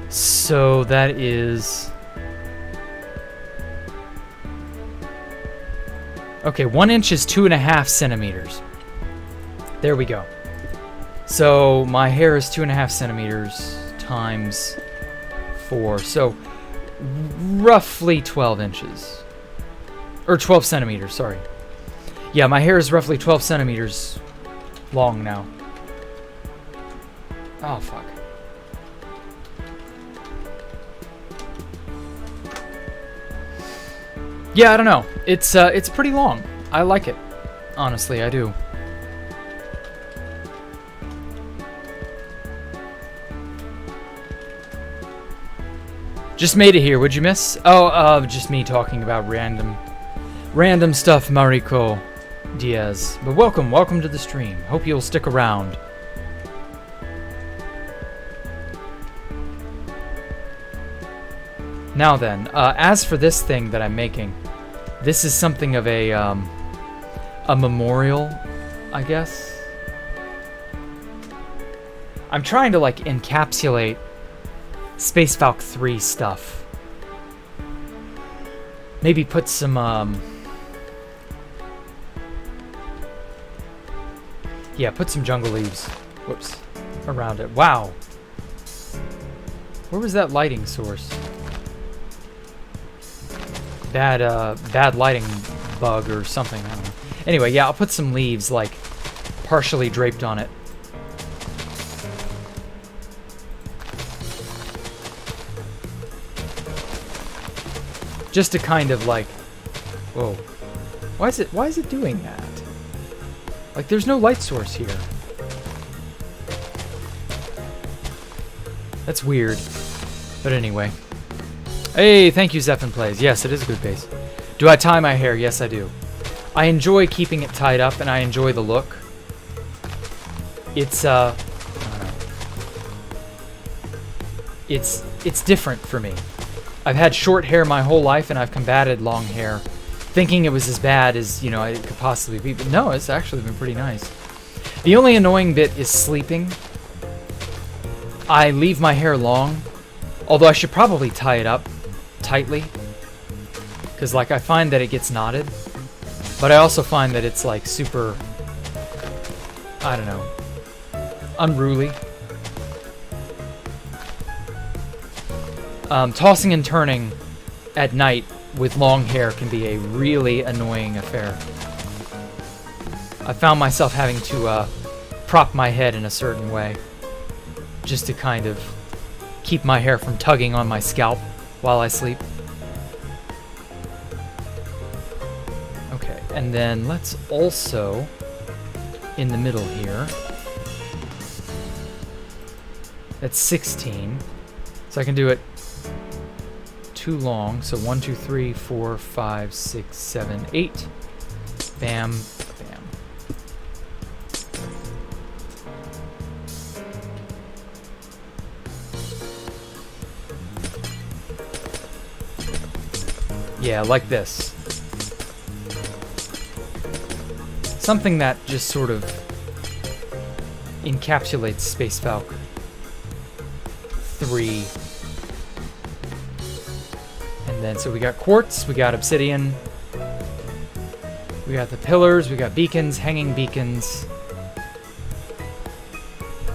So that is... Okay, 1 inch is 2.5 centimeters. There we go. So my hair is 2.5 centimeters times 4. So roughly 12 inches. Or 12 centimeters, sorry. Yeah, my hair is roughly 12 centimeters long now. Oh, fuck. Yeah, I don't know. It's pretty long. I like it. Honestly, I do. Just made it here. What'd you miss? Oh, just me talking about random stuff, Mariko Diaz. But welcome to the stream. Hope you'll stick around. Now then, as for this thing that I'm making, this is something of a memorial, I guess. I'm trying to like encapsulate Space Valk 3 stuff. Maybe put some yeah, put some jungle leaves, whoops, around it. Wow. Where was that lighting source? Bad lighting bug or something, I don't know. Anyway, yeah, I'll put some leaves like partially draped on it. Just to kind of like, whoa, why is it doing that? Like, there's no light source here. That's weird. But anyway. Hey, thank you, Zephin Plays. Yes, it is a good base. Do I tie my hair? Yes, I do. I enjoy keeping it tied up, and I enjoy the look. It's, I don't know. It's different for me. I've had short hair my whole life, and I've combated long hair, thinking it was as bad as, you know, it could possibly be. But no, it's actually been pretty nice. The only annoying bit is sleeping. I leave my hair long, although I should probably tie it up tightly, because like I find that it gets knotted, but I also find that it's like super, I don't know, unruly. Tossing and turning at night with long hair can be a really annoying affair. I found myself having to prop my head in a certain way just to kind of keep my hair from tugging on my scalp while I sleep. Okay, and then let's also, in the middle here, that's 16, so I can do it too long. So 1, 2, 3, 4, 5, 6, 7, 8. Bam, bam. Yeah, like this. Something that just sort of encapsulates Space Valk 3. And then, so we got quartz, we got obsidian, we got the pillars, we got beacons, hanging beacons.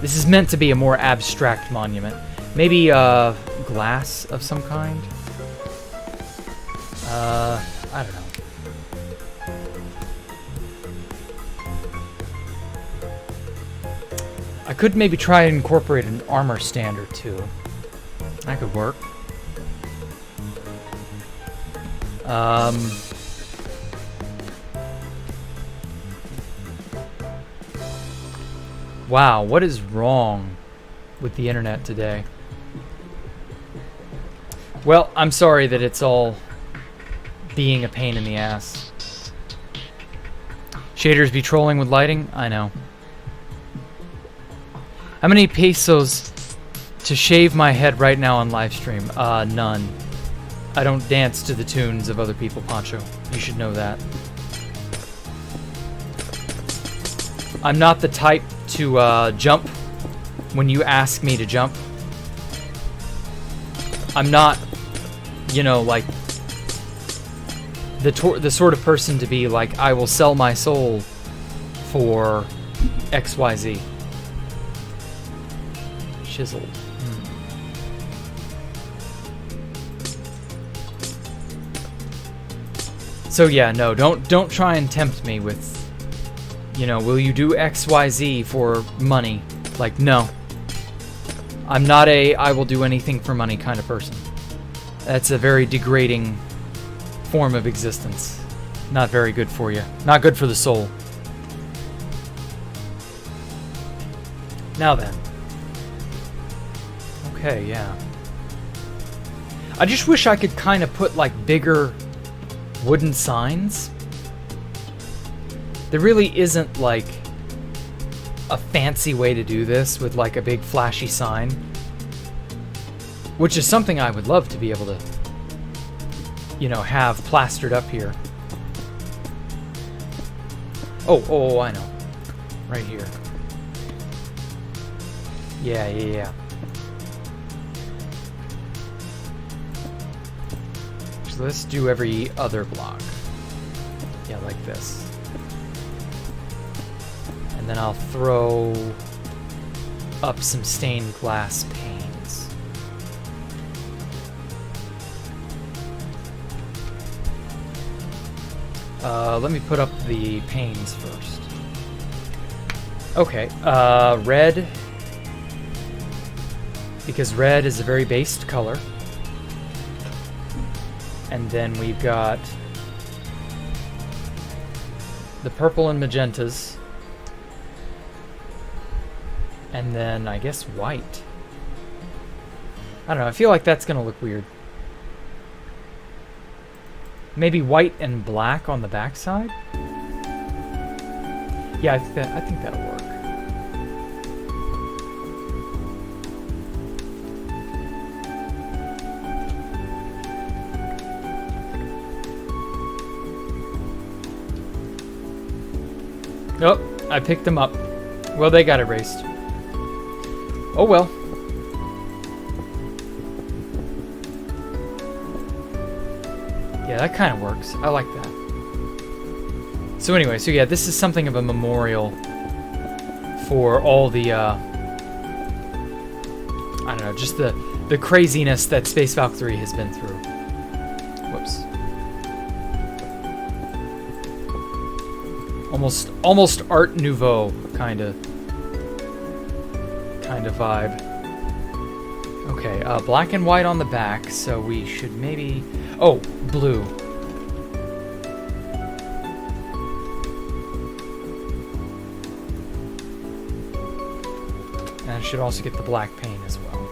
This is meant to be a more abstract monument. Maybe glass of some kind? I don't know. I could maybe try and incorporate an armor stand or two. That could work. Wow, what is wrong with the internet today? Well, I'm sorry that it's all being a pain in the ass. Shaders be trolling with lighting? I know. How many pesos to shave my head right now on live stream? None. I don't dance to the tunes of other people, Poncho. You should know that. I'm not the type to jump when you ask me to jump. I'm not, you know, like the sort of person to be like, I will sell my soul for XYZ. Chiseled. So yeah, no, don't try and tempt me with, you know, will you do XYZ for money? Like, no. I'm not a I will do anything for money kind of person. That's a very degrading form of existence. Not very good for you. Not good for the soul. Now then. Okay, yeah. I just wish I could kind of put like bigger wooden signs. There really isn't like a fancy way to do this with like a big flashy sign, which is something I would love to be able to, you know, have plastered up here. Oh, I know. Right here. Yeah. So let's do every other block. Yeah, like this. And then I'll throw up some stained glass panes. Let me put up the panes first. Okay, red. Because red is a very based color. And then we've got the purple and magentas. And then, I guess, white. I don't know, I feel like that's gonna look weird. Maybe white and black on the backside? Yeah, I think that'll work. Oh, I picked them up. Well, they got erased. Oh well. Yeah, that kind of works. I like that. So anyway, so yeah, this is something of a memorial for all the, I don't know, just the craziness that Space Valkyrie has been through. Whoops. Almost Art Nouveau kind of vibe. Okay, black and white on the back, so we should maybe... Oh, blue. And I should also get the black paint as well.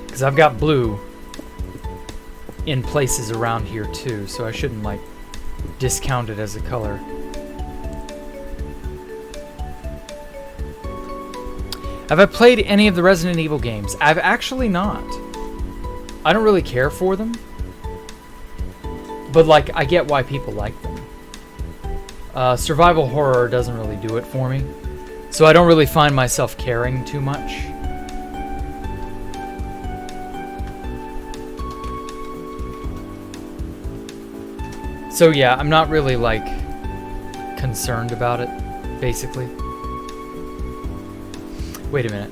Because I've got blue in places around here too, so I shouldn't, like, discount it as a color. Have I played any of the Resident Evil games? I've actually not. I don't really care for them. But, like, I get why people like them. Survival horror doesn't really do it for me. So I don't really find myself caring too much. So yeah, I'm not really, like, concerned about it, basically. Wait a minute.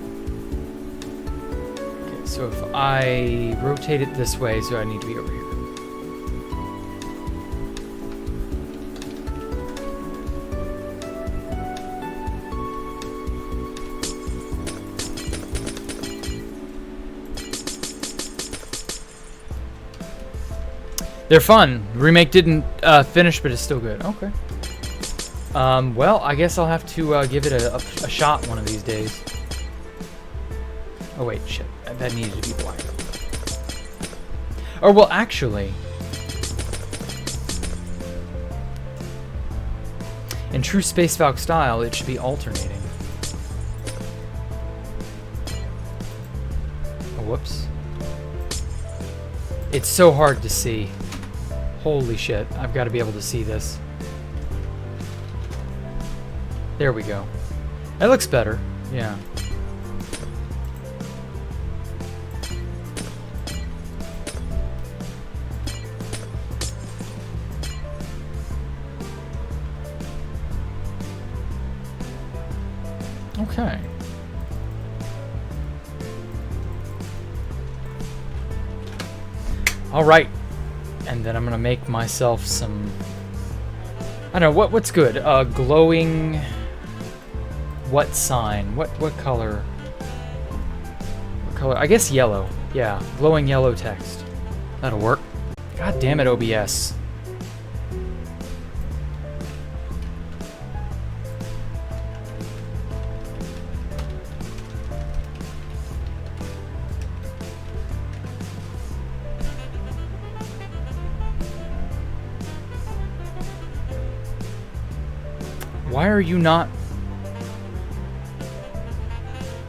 Okay, so if I rotate it this way, so I need to be over here. They're fun. The remake didn't finish, but it's still good. Okay. Well, I guess I'll have to give it a shot one of these days. Oh wait, shit. That needed to be black. Or well, actually, in true Space Valk style, it should be alternating. Oh, whoops. It's so hard to see. Holy shit, I've got to be able to see this. There we go. That looks better, yeah. Okay. All right. And then I'm gonna make myself some, I don't know, what's good? Glowing, what sign? What color? What color? I guess yellow. Yeah, glowing yellow text. That'll work. God damn it, OBS. Why are you not...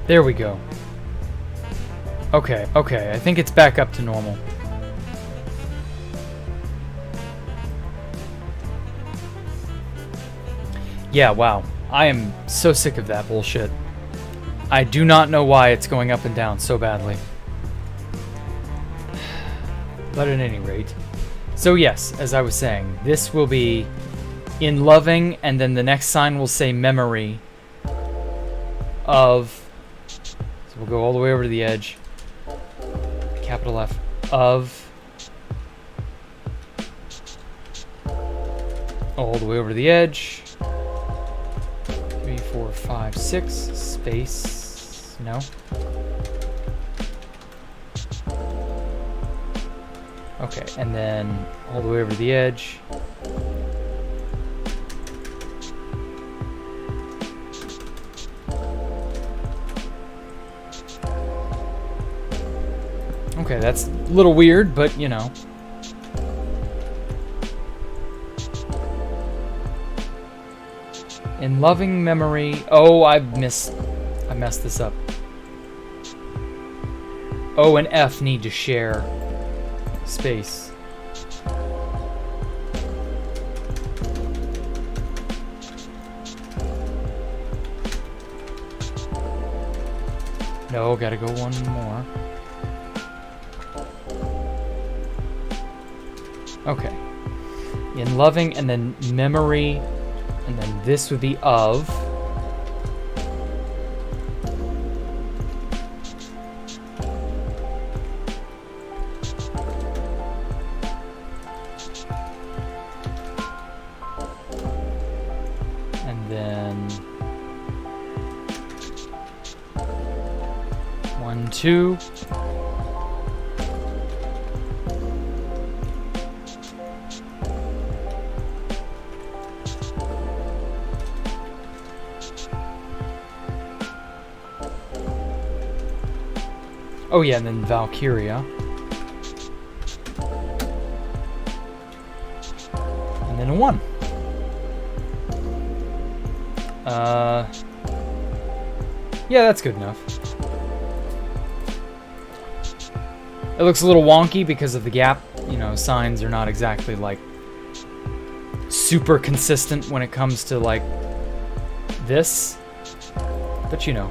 There we go. Okay, okay, I think it's back up to normal. Yeah, wow. I am so sick of that bullshit. I do not know why it's going up and down so badly. But at any rate. So yes, as I was saying, this will be in loving, and then the next sign will say memory of... So we'll go all the way over to the edge. Capital F. Of... All the way over to the edge. 3, 4, 5, 6. Space. No. Okay, and then all the way over to the edge. Okay, that's a little weird, but you know. In loving memory... Oh, I messed this up. O and F need to share space. No, gotta go one more. Okay. In loving, and then memory, and then this would be of. And then 1, 2. Oh yeah, and then Valkyria. And then a 1. Yeah, that's good enough. It looks a little wonky because of the gap. You know, signs are not exactly, like, super consistent when it comes to, like, this. But, you know,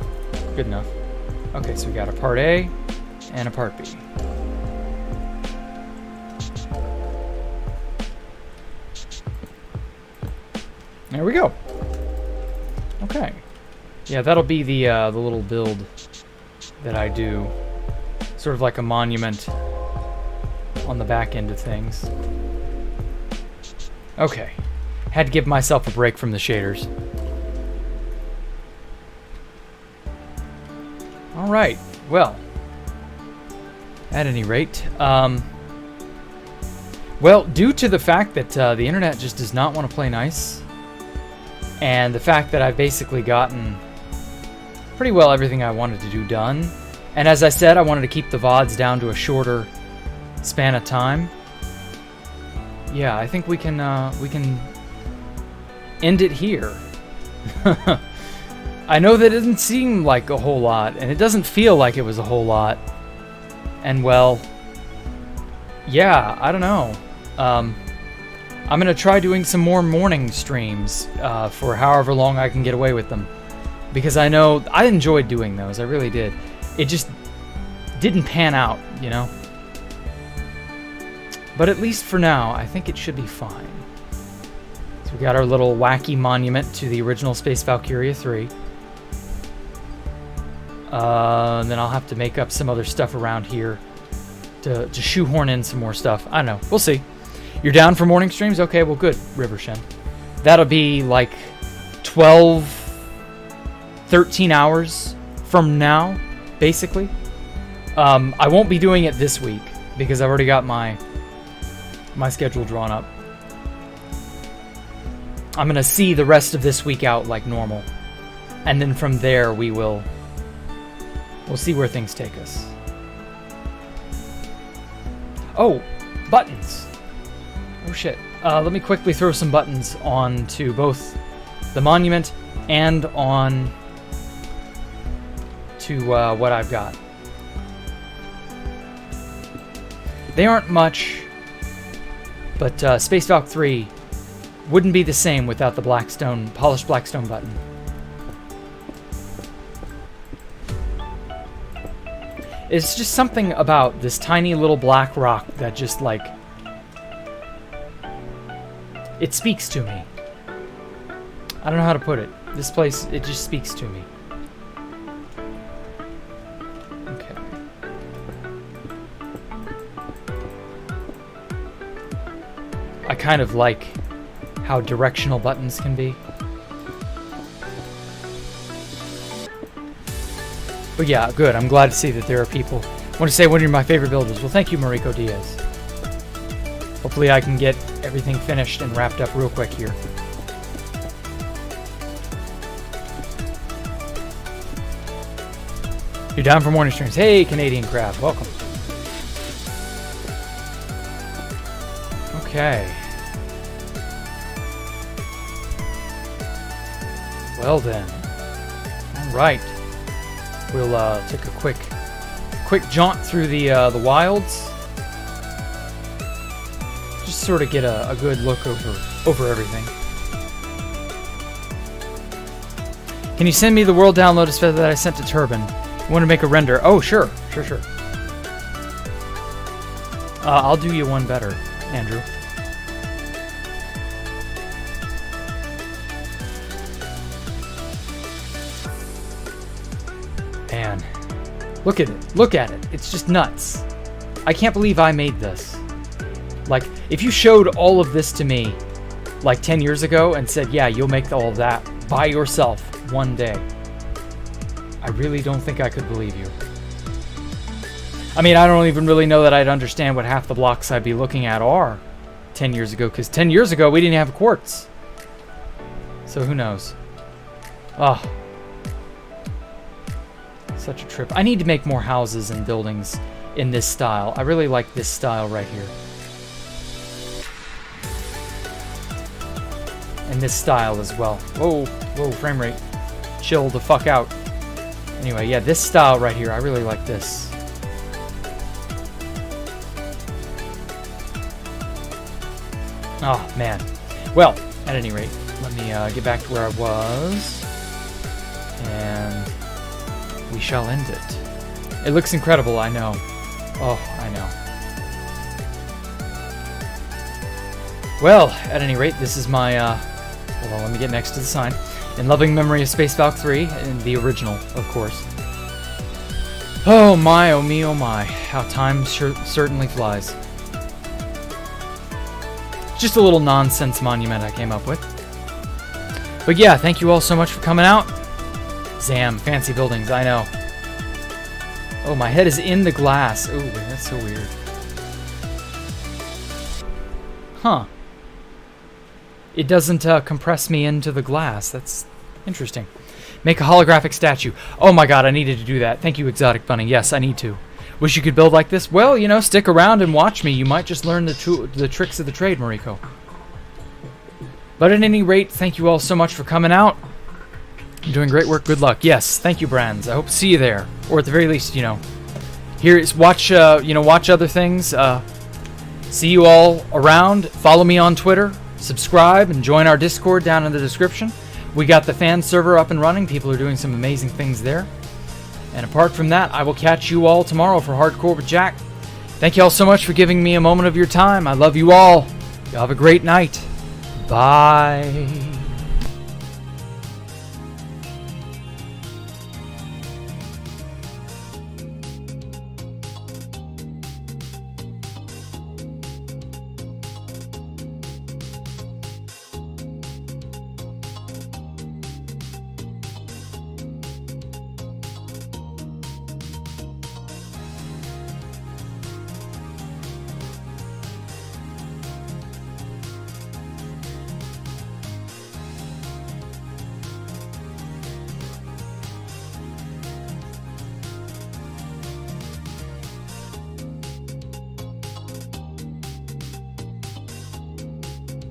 good enough. Okay, so we got a part A and a part B. There we go. Okay. Yeah, that'll be the little build that I do. Sort of like a monument on the back end of things. Okay. Had to give myself a break from the shaders. Alright, well, at any rate, well, due to the fact that the internet just does not want to play nice, and the fact that I've basically gotten pretty well everything I wanted to do done, and as I said, I wanted to keep the VODs down to a shorter span of time, yeah, I think we can end it here. I know that it doesn't seem like a whole lot, and it doesn't feel like it was a whole lot. And well, yeah, I don't know. I'm gonna try doing some more morning streams for however long I can get away with them. Because I know I enjoyed doing those, I really did. It just didn't pan out, you know? But at least for now, I think it should be fine. So we got our little wacky monument to the original Space Valkyria 3. And then I'll have to make up some other stuff around here to shoehorn in some more stuff. I don't know. We'll see. You're down for morning streams? Okay, well, good, Rivershen. That'll be like 12, 13 hours from now, basically. I won't be doing it this week because I've already got my my schedule drawn up. I'm gonna see the rest of this week out like normal, and then from there we'll see where things take us. Oh, buttons. Oh shit. Let me quickly throw some buttons onto both the monument and on to what I've got. They aren't much, but Space Valk 3 wouldn't be the same without the polished blackstone button. It's just something about this tiny little black rock that just, like, it speaks to me. I don't know how to put it. This place, it just speaks to me. Okay. I kind of like how directional buttons can be. But yeah, good. I'm glad to see that there are people. I want to say one of my favorite builders. Well, thank you, Mariko Diaz. Hopefully I can get everything finished and wrapped up real quick here. You're down for morning streams. Hey, Canadian Crab. Welcome. Okay. Well then. All right. We'll take a quick jaunt through the wilds. Just sort of get a good look over everything. Can you send me the world download that I sent to Turban? I want to make a render. Oh, sure. I'll do you one better, Andrew. Man, look at it. It's just nuts. I can't believe I made this. Like, if you showed all of this to me like 10 years ago and said, yeah, you'll make all of that by yourself one day, I really don't think I could believe you. I mean, I don't even really know that I'd understand what half the blocks I'd be looking at are 10 years ago, because 10 years ago we didn't have quartz. So who knows? Oh. Such a trip. I need to make more houses and buildings in this style. I really like this style right here. And this style as well. Whoa, frame rate. Chill the fuck out. Anyway, yeah, this style right here, I really like this. Oh, man. Well, at any rate, let me get back to where I was. And we shall end it. It looks incredible, I know. Oh, I know. Well, at any rate, this is my, hold on, let me get next to the sign. In loving memory of Space Valk 3, and the original, of course. Oh my, oh me, oh my. How time certainly flies. Just a little nonsense monument I came up with. But yeah, thank you all so much for coming out. Zam, fancy buildings, I know. Oh, my head is in the glass. Ooh, that's so weird. Huh. It doesn't compress me into the glass. That's interesting. Make a holographic statue. Oh my god, I needed to do that. Thank you, Exotic Bunny. Yes, I need to. Wish you could build like this? Well, you know, stick around and watch me. You might just learn the tricks of the trade, Mariko. But at any rate, thank you all so much for coming out. You're doing great work. Good luck. Yes, thank you, Brands. I hope to see you there. Or at the very least, you know, watch other things. See you all around. Follow me on Twitter. Subscribe and join our Discord down in the description. We got the fan server up and running. People are doing some amazing things there. And apart from that, I will catch you all tomorrow for Hardcore with Jack. Thank you all so much for giving me a moment of your time. I love you all. You have a great night. Bye.